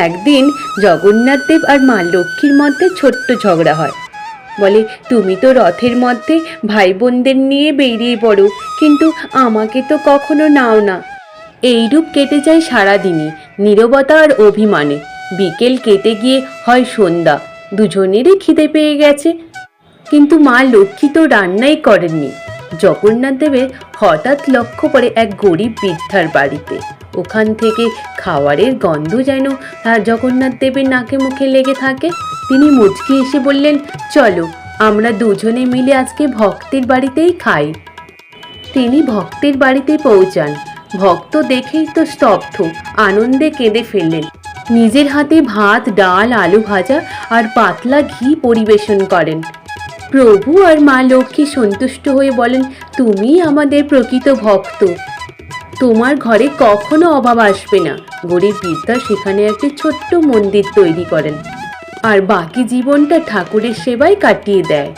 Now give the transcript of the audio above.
একদিন জগন্নাথ দেব আর মা লক্ষ্মীর মধ্যে ছোট্ট ঝগড়া হয়। বলে, তুমি তো রথের মধ্যে ভাই বোনদের নিয়ে বেরিয়ে পড়ো, কিন্তু আমাকে তো কখনো নাও না। এইরূপ কেটে যায় সারাদিনই নীরবতা আর অভিমানে। বিকেল কেটে গিয়ে হয় সন্ধ্যা, দুজনেরই খিদে পেয়ে গেছে, কিন্তু মা লক্ষ্মী তো রান্নাই করেননি। জগন্নাথ দেবের হঠাৎ লক্ষ্য পড়ে এক গরিব বৃদ্ধার বাড়িতে। ওখান থেকে খাবারের গন্ধ যেন জগন্নাথ দেবের নাকে মুখে লেগে থাকে। তিনি মুচকি এসে বললেন, চলো আমরা দুজনে মিলে আজকে ভক্তের বাড়িতেই খাই। তিনি ভক্তের বাড়িতে পৌঁছান। ভক্ত দেখেই তো স্তব্ধ, আনন্দে কেঁদে ফেললেন। নিজের হাতে ভাত, ডাল, আলু ভাজা আর পাতলা ঘি পরিবেশন করেন। প্রভু আর মা লক্ষ্মী সন্তুষ্ট হয়ে বলেন, তুমি আমাদের প্রকৃত ভক্ত, তোমার ঘরে কখনো অভাব আসবে না। গরিব বৃদ্ধা সেখানে একটি ছোট্ট মন্দির তৈরি করেন আর বাকি জীবনটা ঠাকুরের সেবায় কাটিয়ে দেয়।